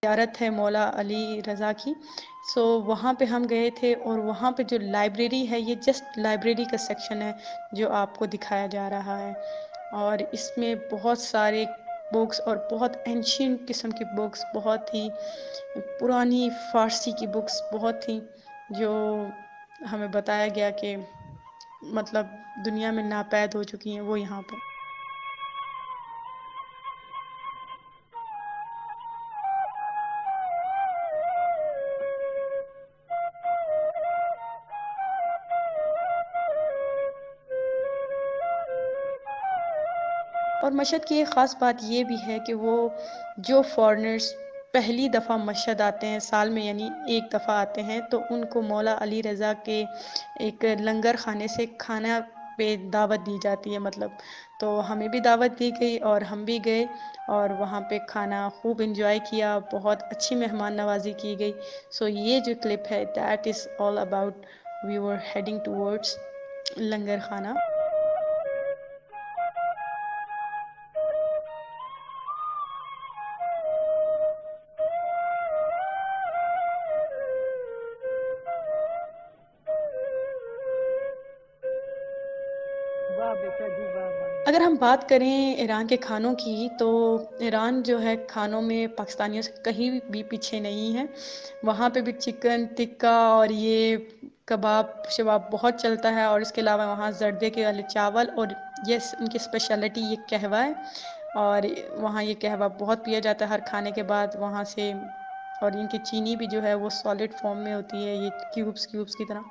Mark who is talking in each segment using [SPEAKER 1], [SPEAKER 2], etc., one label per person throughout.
[SPEAKER 1] زیارت ہے مولا علی رضا کی. سو وہاں پہ ہم گئے تھے، اور وہاں پہ جو لائبریری ہے، یہ جسٹ لائبریری کا سیکشن ہے جو آپ کو دکھایا جا رہا ہے. اور اس میں بہت سارے بکس اور بہت اینشینٹ قسم کی بکس، بہت ہی پرانی فارسی کی بکس بہت تھیں، جو ہمیں بتایا گیا کہ مطلب دنیا میں ناپید ہو چکی ہیں وہ یہاں پہ. اور مشہد کی ایک خاص بات یہ بھی ہے کہ وہ جو فارنرز پہلی دفعہ مشہد آتے ہیں سال میں، یعنی ایک دفعہ آتے ہیں، تو ان کو مولا علی رضا کے ایک لنگر خانے سے کھانا پہ دعوت دی جاتی ہے. مطلب تو ہمیں بھی دعوت دی گئی اور ہم بھی گئے، اور وہاں پہ کھانا خوب انجوائے کیا، بہت اچھی مہمان نوازی کی گئی. سو یہ جو کلپ ہے، that is all about we were heading towards لنگر خانہ. اگر ہم بات کریں ایران کے کھانوں کی، تو ایران جو ہے کھانوں میں پاکستانیوں سے کہیں بھی پیچھے نہیں ہے. وہاں پہ بھی چکن ٹکا اور یہ کباب شباب بہت چلتا ہے، اور اس کے علاوہ وہاں زردے کے والے چاول، اور یہ ان کی اسپیشلٹی یہ قہوہ ہے. اور وہاں یہ قہوہ بہت پیا جاتا ہے ہر کھانے کے بعد وہاں سے. اور ان کی چینی بھی جو ہے وہ سالڈ فارم میں ہوتی ہے، یہ کیوبس کی طرح،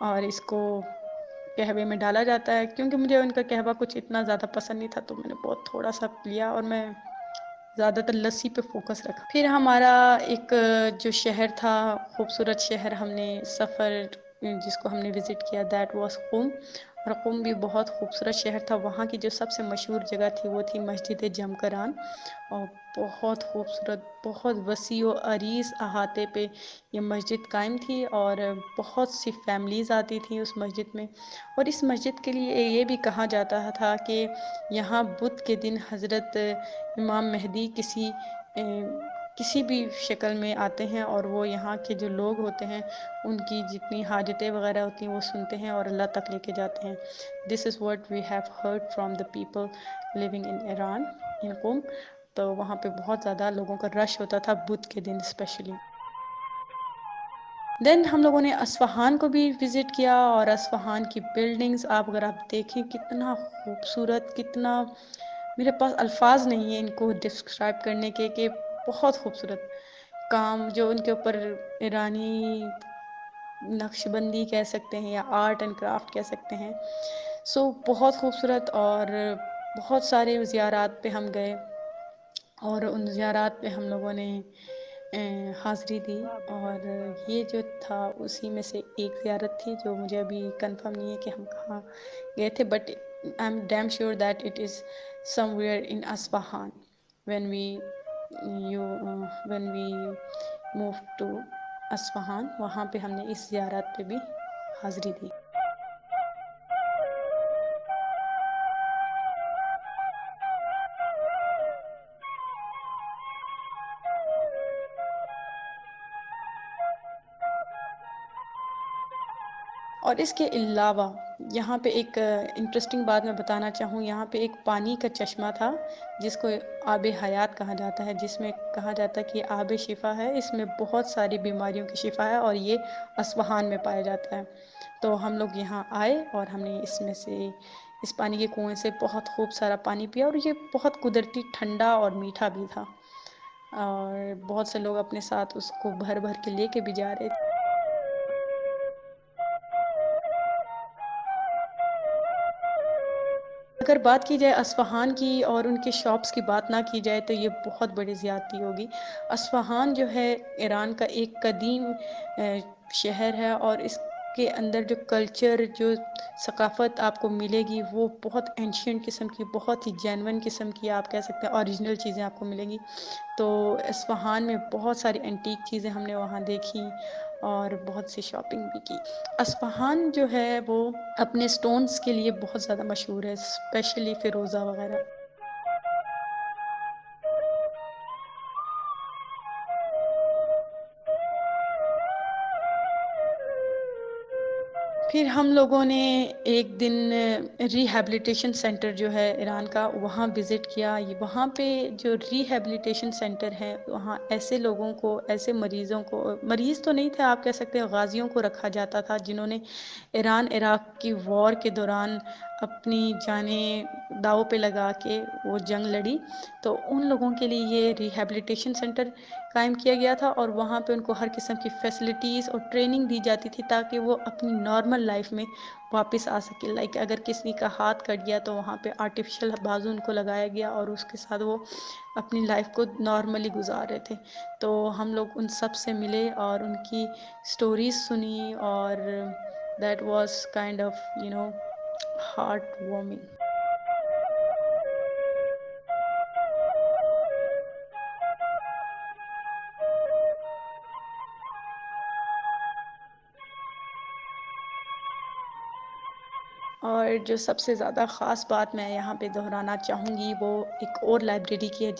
[SPEAKER 1] اور اس کو قہوے میں ڈالا جاتا ہے. کیونکہ مجھے ان کا قہوہ کچھ اتنا زیادہ پسند نہیں تھا، تو میں نے بہت تھوڑا سا لیا، اور میں زیادہ تر لسی پہ فوکس رکھا. پھر ہمارا ایک جو شہر تھا، خوبصورت شہر، ہم نے سفر جس کو ہم نے وزٹ کیا، دیٹ واز قم. اور قم بھی بہت خوبصورت شہر تھا. وہاں کی جو سب سے مشہور جگہ تھی وہ تھی مسجد جمکران، اور بہت خوبصورت، بہت وسیع و عریض احاطے پہ یہ مسجد قائم تھی، اور بہت سی فیملیز آتی تھیں اس مسجد میں. اور اس مسجد کے لیے یہ بھی کہا جاتا تھا کہ یہاں بدھ کے دن حضرت امام مہدی کسی بھی شکل میں آتے ہیں، اور وہ یہاں کے جو لوگ ہوتے ہیں ان کی جتنی حاجتیں وغیرہ ہوتی ہیں وہ سنتے ہیں اور اللہ تک لے کے جاتے ہیں. This is what we have heard from the people living in Iran in Qom. تو وہاں پہ بہت زیادہ لوگوں کا رش ہوتا تھا بدھ کے دن اسپیشلی. دین ہم لوگوں نے اصفہان کو بھی وزٹ کیا، اور اصفہان کی بلڈنگز اگر آپ دیکھیں کتنا خوبصورت، کتنا میرے پاس الفاظ نہیں ہیں ان کو ڈسکرائب کرنے کے، کہ بہت خوبصورت کام جو ان کے اوپر ایرانی نقش بندی کہہ سکتے ہیں یا آرٹ اینڈ کرافٹ کہہ سکتے ہیں. سو بہت خوبصورت. اور بہت سارے زیارات پہ ہم گئے، اور ان زیارات پہ ہم لوگوں نے حاضری دی. اور یہ جو تھا اسی میں سے ایک زیارت تھی جو مجھے ابھی کنفرم نہیں ہے کہ ہم کہاں گئے تھے، but I am damn sure that it is somewhere in Isfahan when we moved to Isfahan. وہاں پہ ہم نے اس زیارت پہ بھی حاضری دی. اور اس کے علاوہ یہاں پہ ایک انٹرسٹنگ بات میں بتانا چاہوں، یہاں پہ ایک پانی کا چشمہ تھا جس کو آب حیات کہا جاتا ہے، جس میں کہا جاتا ہے کہ یہ آب شفا ہے، اس میں بہت ساری بیماریوں کی شفا ہے، اور یہ اصفہان میں پایا جاتا ہے. تو ہم لوگ یہاں آئے اور ہم نے اس میں سے اس پانی کے کنویں سے بہت خوب سارا پانی پیا، اور یہ بہت قدرتی ٹھنڈا اور میٹھا بھی تھا، اور بہت سے لوگ اپنے ساتھ اس کو بھر بھر کے لے کے بھی جا رہے تھے. اگر بات کی جائے اصفہان کی اور ان کے شاپس کی بات نہ کی جائے تو یہ بہت بڑی زیادتی ہوگی. اصفہان جو ہے ایران کا ایک قدیم شہر ہے، اور اس کے اندر جو کلچر، جو ثقافت آپ کو ملے گی وہ بہت اینشینٹ قسم کی، بہت ہی جینون قسم کی، آپ کہہ سکتے ہیں اوریجنل چیزیں آپ کو ملیں گی. تو اصفہان میں بہت ساری اینٹیک چیزیں ہم نے وہاں دیکھیں، اور بہت سی شاپنگ بھی کی. اصفہان جو ہے وہ اپنے سٹونز کے لیے بہت زیادہ مشہور ہے، اسپیشلی فیروزہ وغیرہ. پھر ہم لوگوں نے ایک دن ریہیبلیٹیشن سینٹر جو ہے ایران کا وہاں وزٹ کیا. وہاں پہ جو ریہیبلیٹیشن سینٹر ہے وہاں ایسے لوگوں کو، ایسے مریضوں کو، مریض تو نہیں تھے آپ کہہ سکتے، غازیوں کو رکھا جاتا تھا جنہوں نے ایران عراق کی وار کے دوران اپنی جانیں داؤ پہ لگا کے وہ جنگ لڑی. تو ان لوگوں کے لیے یہ ریہیبلیٹیشن سینٹر قائم کیا گیا تھا، اور وہاں پہ ان کو ہر قسم کی فیسلٹیز اور ٹریننگ دی جاتی تھی تاکہ وہ اپنی نارمل لائف میں واپس آ سکے. لائک اگر کسی کا ہاتھ کٹ گیا تو وہاں پہ آرٹیفیشل بازو ان کو لگایا گیا اور اس کے ساتھ وہ اپنی لائف کو نارملی گزار رہے تھے. تو ہم لوگ ان سب سے ملے اور ان کی اسٹوریز سنی، اور that was kind of heart warming. اور جو سب سے زیادہ خاص بات میں یہاں پہ دہرانا چاہوں گی وہ ایک اور لائبریری کی ہے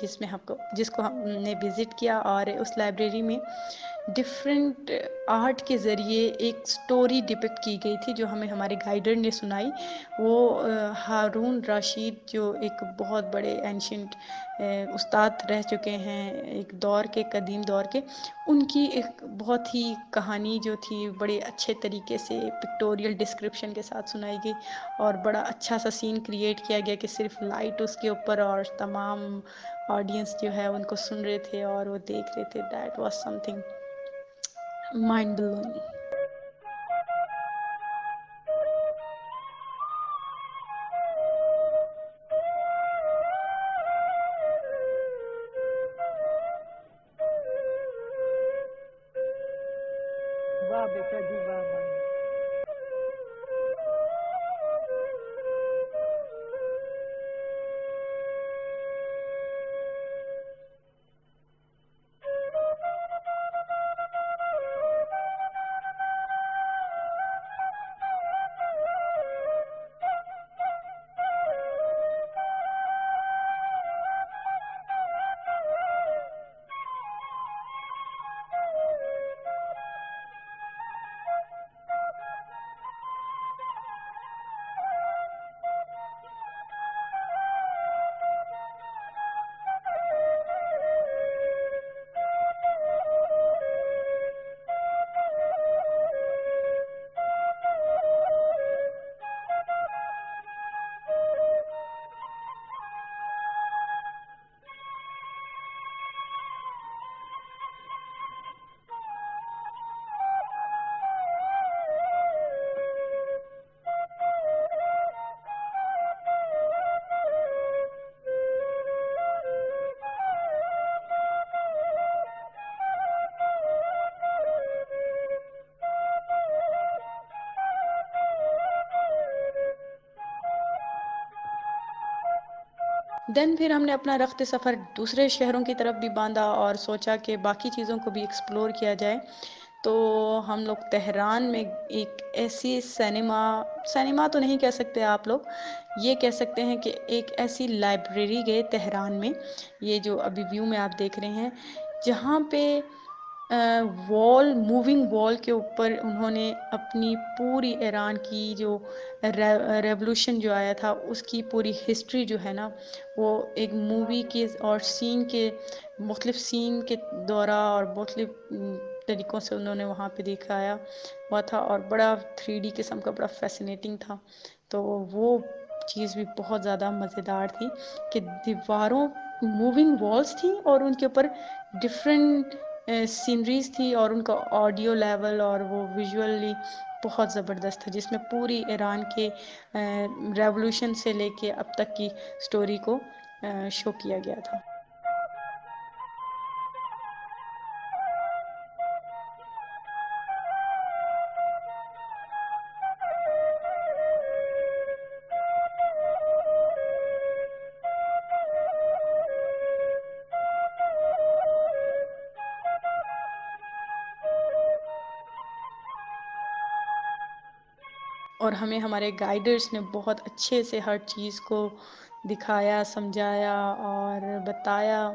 [SPEAKER 1] جس کو ہم نے وزٹ کیا. اور اس لائبریری میں ڈفرینٹ آرٹ کے ذریعے ایک سٹوری ڈپکٹ کی گئی تھی جو ہمیں ہمارے گائیڈر نے سنائی. وہ ہارون رشید جو ایک بہت بڑے اینشنٹ استاد رہ چکے ہیں ایک دور کے، قدیم دور کے، ان کی ایک بہت ہی کہانی جو تھی بڑے اچھے طریقے سے پکٹوریل ڈسکرپشن کے ساتھ سنائی گئی، اور بڑا اچھا سا سین کریٹ کیا گیا کہ صرف لائٹ اس کے اوپر اور تمام آڈینس جو ہے ان کو سن رہے تھے اور وہ دیکھ رہے تھے. That was some thing mind blowing.
[SPEAKER 2] واہ بیٹا جی واہ واہ.
[SPEAKER 1] دین پھر ہم نے اپنا رخت سفر دوسرے شہروں کی طرف بھی باندھا اور سوچا کہ باقی چیزوں کو بھی ایکسپلور کیا جائے. تو ہم لوگ تہران میں ایک ایسی سینما تو نہیں کہہ سکتے آپ لوگ، یہ کہہ سکتے ہیں کہ ایک ایسی لائبریری گئے تہران میں، یہ جو ابھی ویو میں آپ دیکھ رہے ہیں، جہاں پہ موونگ وال کے اوپر انہوں نے اپنی پوری ایران کی جو ریولوشن جو آیا تھا اس کی پوری ہسٹری جو ہے نا، وہ ایک مووی کے اور سین کے مختلف سین کے دورہ اور مختلف طریقوں سے انہوں نے وہاں پہ دکھایا ہوا تھا، اور بڑا 3D قسم کا بڑا فیسینیٹنگ تھا. تو وہ چیز بھی بہت زیادہ مزیدار تھی کہ دیواروں موونگ والز تھیں اور ان کے اوپر ڈفرینٹ سینریز تھی، اور ان کا آڈیو لیول اور وہ ویژولی بہت زبردست تھا، جس میں پوری ایران کے ریولوشن سے لے کے اب تک کی سٹوری کو شو کیا گیا تھا. اور ہمیں ہمارے گائیڈرس نے بہت اچھے سے ہر چیز کو دکھایا، سمجھایا اور بتایا.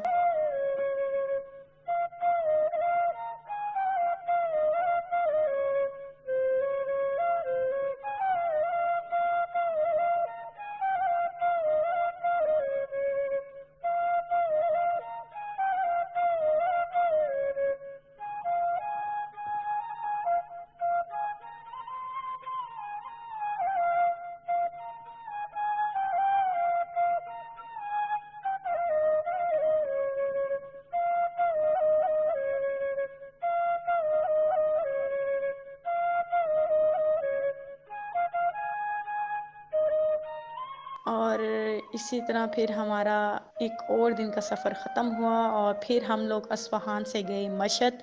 [SPEAKER 1] اور اسی طرح پھر ہمارا ایک اور دن کا سفر ختم ہوا اور پھر ہم لوگ اصفہان سے گئے مشہد.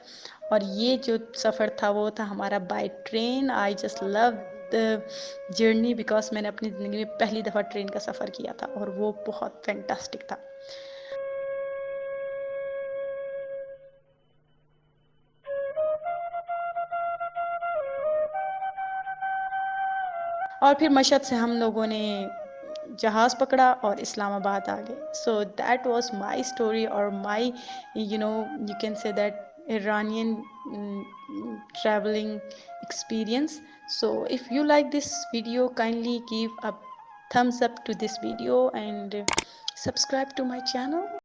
[SPEAKER 1] اور یہ جو سفر تھا وہ تھا ہمارا by train. I just love the journey because میں نے اپنی زندگی میں پہلی دفعہ ٹرین کا سفر کیا تھا اور وہ بہت فینٹاسٹک تھا. اور پھر مشہد سے ہم لوگوں نے جہاز پکڑا اور اسلام آباد آ گئے. So that was my story اور my you can say that Iranian traveling experience. So if you like this video, kindly give a thumbs up to this video and subscribe to my channel.